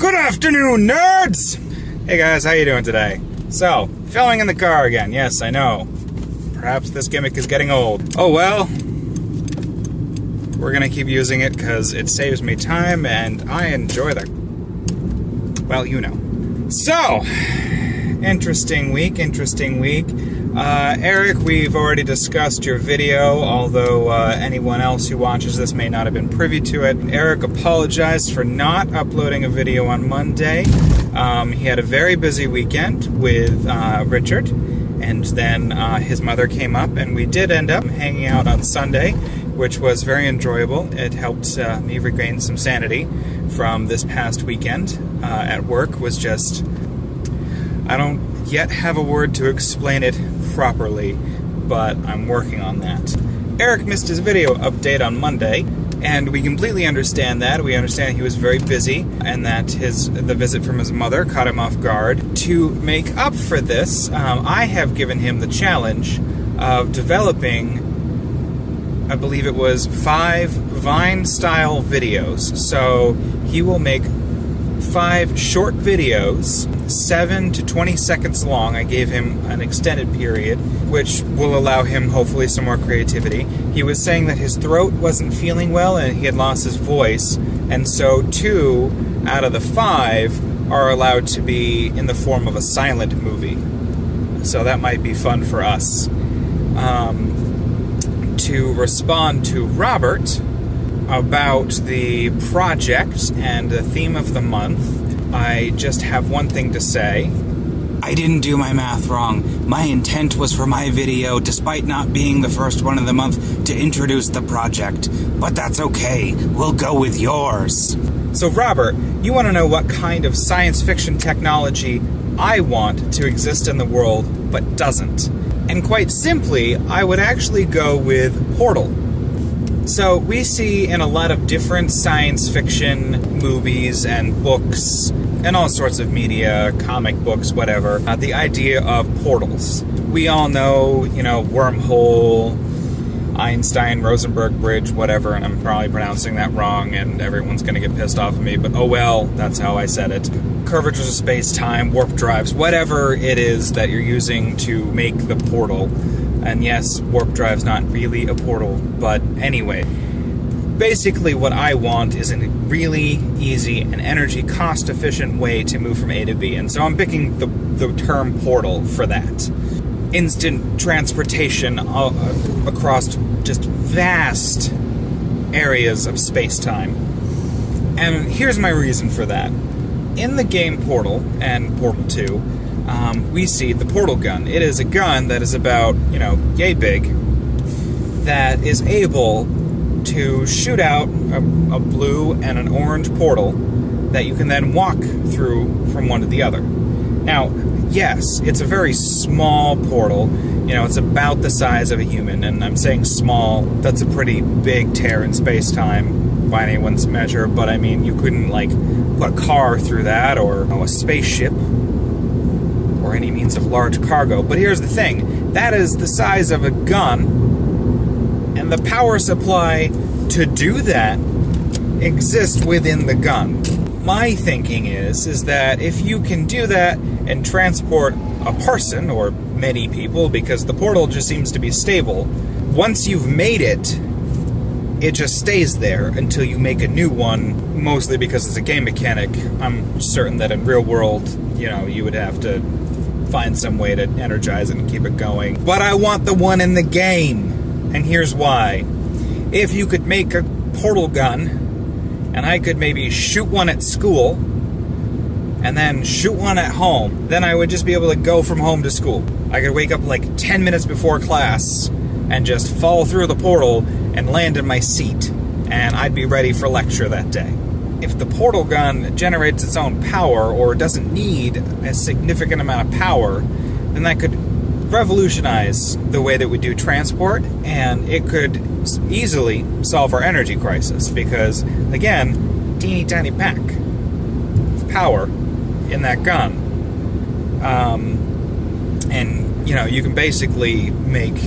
Good afternoon, nerds! Hey guys, how you doing today? So, filming in the car again. Yes, I know. Perhaps this gimmick is getting old. Oh well. We're gonna keep using it because it saves me time and I enjoy the... well, you know. So, interesting week. Eric, we've already discussed your video, although anyone else who watches this may not have been privy to it. Eric apologized for not uploading a video on Monday. He had a very busy weekend with Richard, and then his mother came up, and we did end up hanging out on Sunday, which was very enjoyable. It helped me regain some sanity from this past weekend at work. Was just... I don't yet have a word to explain it properly, but I'm working on that. Eric missed his video update on Monday, and we completely understand that. We understand he was very busy, and that the visit from his mother caught him off guard. To make up for this, I have given him the challenge of developing, I believe it was 5 Vine-style videos. So he will make 5 short videos, 7 to 20 seconds long. I gave him an extended period, which will allow him hopefully some more creativity. He was saying that his throat wasn't feeling well and he had lost his voice, and so 2 out of the 5 are allowed to be in the form of a silent movie. So that might be fun for us. To respond to Robert about the project and the theme of the month, I just have one thing to say. I didn't do my math wrong. My intent was for my video, despite not being the first one of the month, to introduce the project. But that's okay. We'll go with yours. So Robert, you want to know what kind of science fiction technology I want to exist in the world, but doesn't. And quite simply, I would actually go with Portal. So we see in a lot of different science fiction movies and books and all sorts of media, comic books, whatever, the idea of portals. We all know, wormhole, Einstein, Rosenberg Bridge, whatever, and I'm probably pronouncing that wrong and everyone's going to get pissed off at me, but oh well, that's how I said it. Curvatures of space-time, warp drives, whatever it is that you're using to make the portal. And yes, warp drive's not really a portal, but anyway. Basically what I want is a really easy and energy cost-efficient way to move from A to B, and so I'm picking the term portal for that. Instant transportation across just vast areas of space-time. And here's my reason for that. In the game Portal and Portal 2, we see the portal gun. It is a gun that is about, yay big, that is able to shoot out a blue and an orange portal that you can then walk through from one to the other. Now, yes, it's a very small portal. It's about the size of a human, and I'm saying small. That's a pretty big tear in space-time by anyone's measure, but I mean, you couldn't, put a car through that, or a spaceship, or any means of large cargo. But here's the thing, that is the size of a gun, and the power supply to do that exists within the gun. My thinking is that if you can do that and transport a person, or many people, because the portal just seems to be stable, once you've made it, it just stays there until you make a new one, mostly because it's a game mechanic. I'm certain that in real world, you would have to find some way to energize it and keep it going. But I want the one in the game, and here's why. If you could make a portal gun, and I could maybe shoot one at school, and then shoot one at home, then I would just be able to go from home to school. I could wake up 10 minutes before class, and just fall through the portal and land in my seat, and I'd be ready for lecture that day. If the portal gun generates its own power, or doesn't need a significant amount of power, then that could revolutionize the way that we do transport, and it could easily solve our energy crisis, because, again, teeny tiny pack of power in that gun. And, you can basically make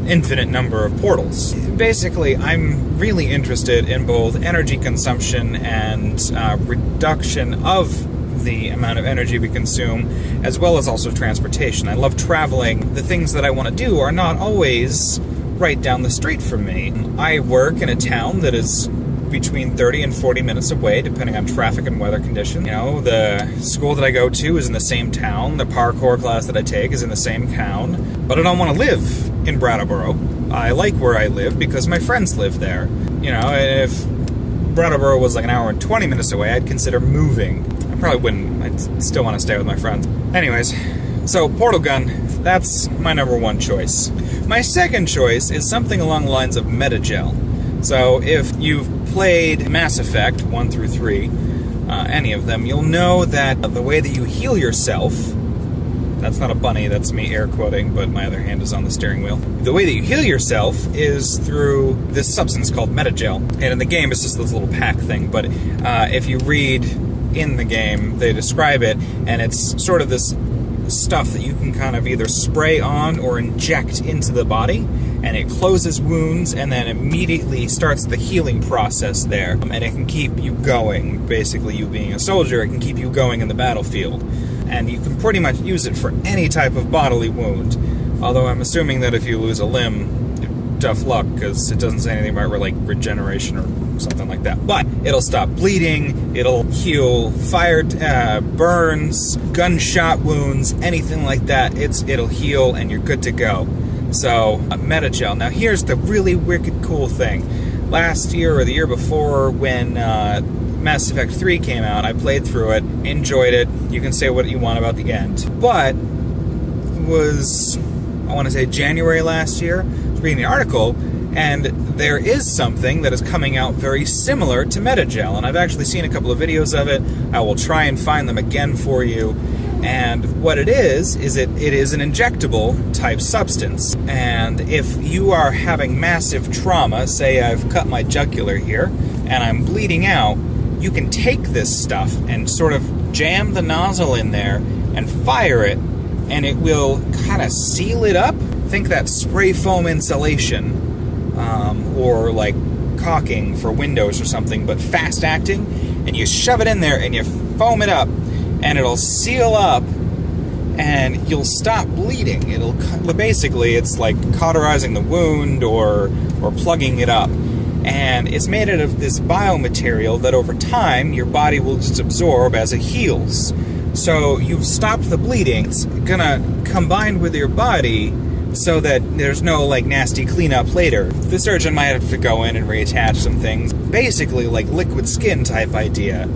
an infinite number of portals. Basically, I'm really interested in both energy consumption and reduction of the amount of energy we consume, as well as also transportation. I love traveling. The things that I want to do are not always right down the street from me. I work in a town that is between 30 and 40 minutes away, depending on traffic and weather conditions. You know, the school that I go to is in the same town, the parkour class that I take is in the same town, but I don't want to live in Brattleboro. I like where I live because my friends live there. You know, if Brattleboro was like an hour and 20 minutes away, I'd consider moving. I probably wouldn't. I'd still want to stay with my friends. Anyways, so portal gun, that's my number one choice. My second choice is something along the lines of Metagel. So if you've played Mass Effect 1 through 3, any of them, you'll know that the way that you heal yourself, that's not a bunny, that's me air quoting, but my other hand is on the steering wheel. The way that you heal yourself is through this substance called Metagel. And in the game, it's just this little pack thing, but if you read in the game, they describe it, and it's sort of this stuff that you can kind of either spray on or inject into the body, and it closes wounds and then immediately starts the healing process there. And it can keep you going. Basically, you being a soldier, it can keep you going in the battlefield. And you can pretty much use it for any type of bodily wound. Although I'm assuming that if you lose a limb, tough luck, because it doesn't say anything about like regeneration or something like that. But it'll stop bleeding, it'll heal fire burns, gunshot wounds, anything like that. It'll heal and you're good to go. So, Metagel. Now here's the really wicked cool thing. Last year or the year before, when Mass Effect 3 came out, I played through it, enjoyed it. You can say what you want about the end. But it was, I want to say January last year, reading the article, and there is something that is coming out very similar to Metagel, and I've actually seen a couple of videos of it. I will try and find them again for you. And what it is it is an injectable type substance. And if you are having massive trauma, say I've cut my jugular here, and I'm bleeding out, you can take this stuff and sort of jam the nozzle in there and fire it, and it will kind of seal it up. Think that spray foam insulation, or like caulking for windows or something, but fast acting, and you shove it in there and you foam it up, and it'll seal up, and you'll stop bleeding. It'll basically, it's like cauterizing the wound or plugging it up, and it's made out of this biomaterial that over time your body will just absorb as it heals. So you've stopped the bleeding. It's gonna combine with your body so that there's no like nasty cleanup later. The surgeon might have to go in and reattach some things. Basically like liquid skin type idea.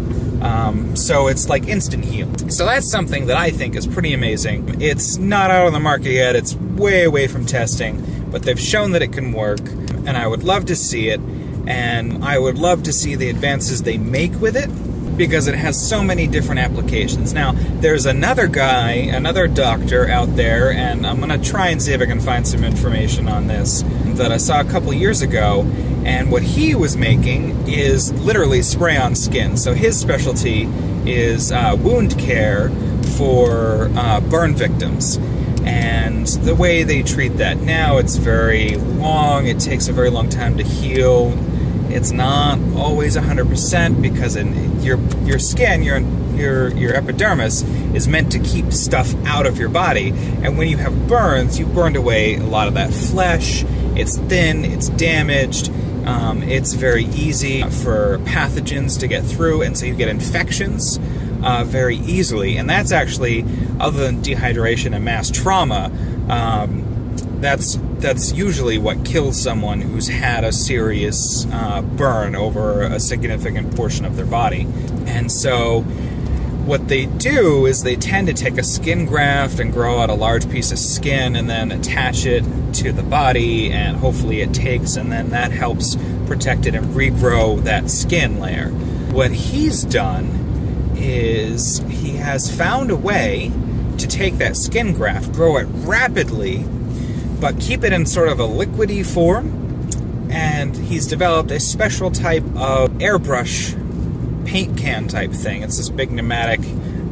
So it's like instant heal. So that's something that I think is pretty amazing. It's not out on the market yet, it's way away from testing, but they've shown that it can work, and I would love to see it, and I would love to see the advances they make with it, because it has so many different applications. Now, there's another guy, another doctor out there, and I'm gonna try and see if I can find some information on this, that I saw a couple years ago, and what he was making is literally spray-on skin. So his specialty is wound care for burn victims. And the way they treat that now, it's very long, it takes a very long time to heal. It's not always 100% because your skin, your epidermis, is meant to keep stuff out of your body. And when you have burns, you've burned away a lot of that flesh. It's thin, it's damaged, it's very easy for pathogens to get through, and so you get infections very easily. And that's actually, other than dehydration and mass trauma, that's usually what kills someone who's had a serious burn over a significant portion of their body. And so what they do is they tend to take a skin graft and grow out a large piece of skin and then attach it to the body, and hopefully it takes, and then that helps protect it and regrow that skin layer. What he's done is he has found a way to take that skin graft, grow it rapidly, but keep it in sort of a liquidy form, and he's developed a special type of airbrush paint can type thing. It's this big pneumatic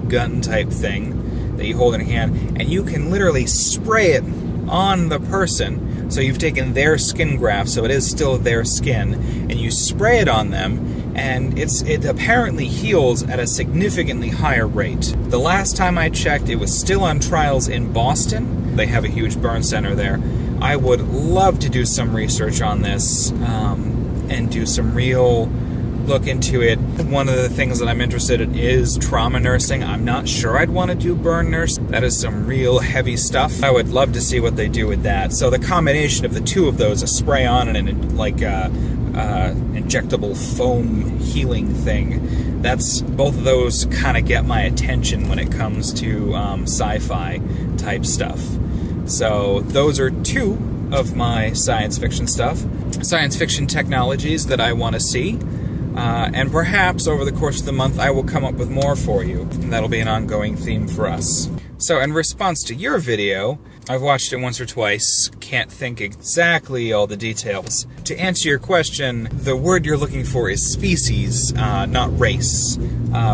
gun type thing that you hold in your hand, and you can literally spray it on the person So you've taken their skin graft, so it is still their skin, and you spray it on them, and it apparently heals at a significantly higher rate. The last time I checked, it was still on trials in Boston. They have a huge burn center there. I would love to do some research on this and do some real look into it. One of the things that I'm interested in is trauma nursing. I'm not sure I'd want to do burn nurse. That is some real heavy stuff. I would love to see what they do with that. So the combination of the two of those, a spray on and an injectable foam healing thing, that's both of those kind of get my attention when it comes to sci-fi type stuff. So those are two of my science fiction stuff. Science fiction technologies that I want to see. And perhaps over the course of the month I will come up with more for you, and that'll be an ongoing theme for us. So in response to your video, I've watched it once or twice, can't think exactly all the details. To answer your question, the word you're looking for is species, not race.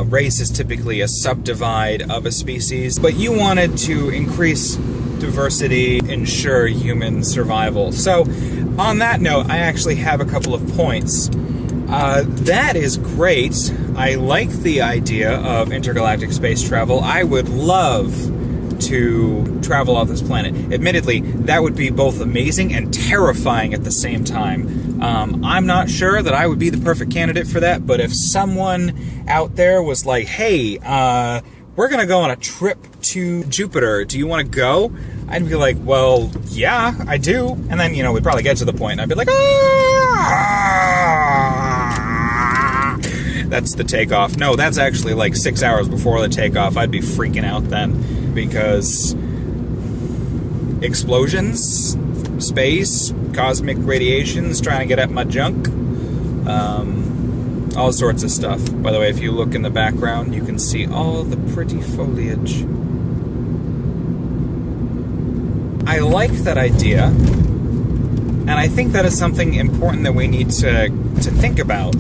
Race is typically a subdivide of a species, but you wanted to increase diversity, ensure human survival. So on that note, I actually have a couple of points. That is great. I like the idea of intergalactic space travel. I would love to travel off this planet. Admittedly, that would be both amazing and terrifying at the same time. I'm not sure that I would be the perfect candidate for that, but if someone out there was like, hey, we're gonna go on a trip to Jupiter, do you want to go? I'd be like, well, yeah, I do. And then, we'd probably get to the point and I'd be like, that's the takeoff. No, that's actually like 6 hours before the takeoff. I'd be freaking out then, because explosions, space, cosmic radiations, trying to get at my junk, all sorts of stuff. By the way, if you look in the background, you can see all the pretty foliage. I like that idea, and I think that is something important that we need to think about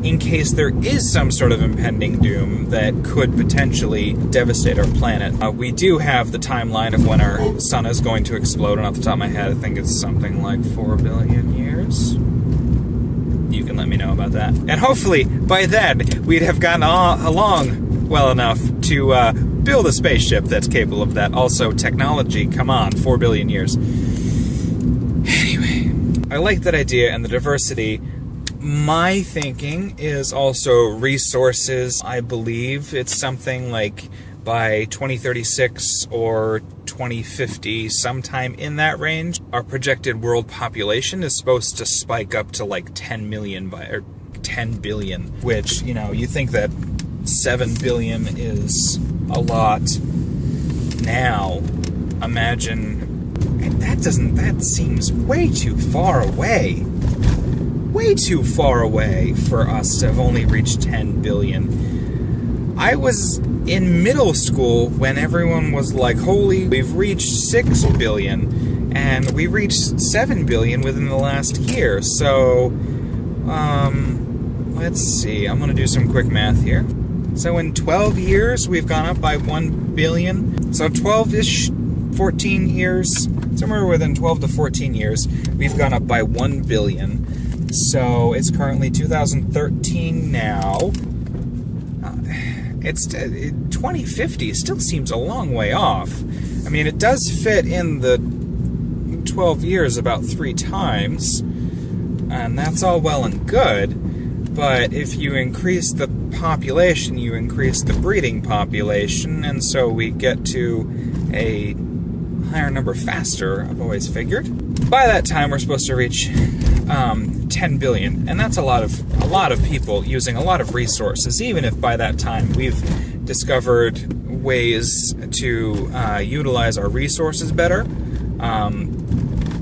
in case there is some sort of impending doom that could potentially devastate our planet. We do have the timeline of when our sun is going to explode, and off the top of my head, I think it's something like 4 billion years. You can let me know about that. And hopefully, by then, we'd have gotten along well enough to build a spaceship that's capable of that. Also, technology, come on, 4 billion years. Anyway, I like that idea and the diversity. My thinking is also resources. I believe it's something like by 2036 or 2050, sometime in that range, our projected world population is supposed to spike up to like 10 million or 10 billion, which, you think that 7 billion is a lot now. Imagine, that seems way too far away. Way too far away for us to have only reached 10 billion. I was in middle school when everyone was like, holy, we've reached 6 billion, and we reached 7 billion within the last year. So, let's see, I'm gonna do some quick math here. So in 12 years, we've gone up by 1 billion. So 12-ish, 14 years, somewhere within 12 to 14 years, we've gone up by 1 billion. So it's currently 2013 now. It's 2050 still seems a long way off. I mean, it does fit in the 12 years about 3 times, and that's all well and good. But if you increase the population, you increase the breeding population, and so we get to a higher number faster, I've always figured. By that time, we're supposed to reach 10 billion, and that's a lot of people using a lot of resources. Even if by that time we've discovered ways to utilize our resources better,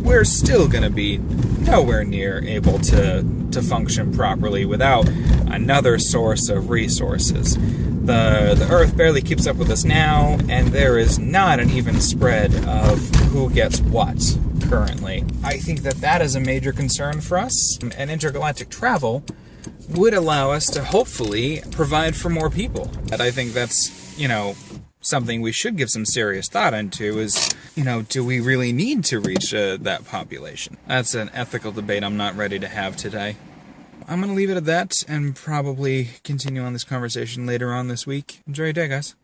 we're still going to be nowhere near able to function properly without another source of resources. The Earth barely keeps up with us now, and there is not an even spread of who gets what currently. I think that is a major concern for us, and intergalactic travel would allow us to hopefully provide for more people. And I think that's, something we should give some serious thought into is, do we really need to reach that population? That's an ethical debate I'm not ready to have today. I'm going to leave it at that and probably continue on this conversation later on this week. Enjoy your day, guys.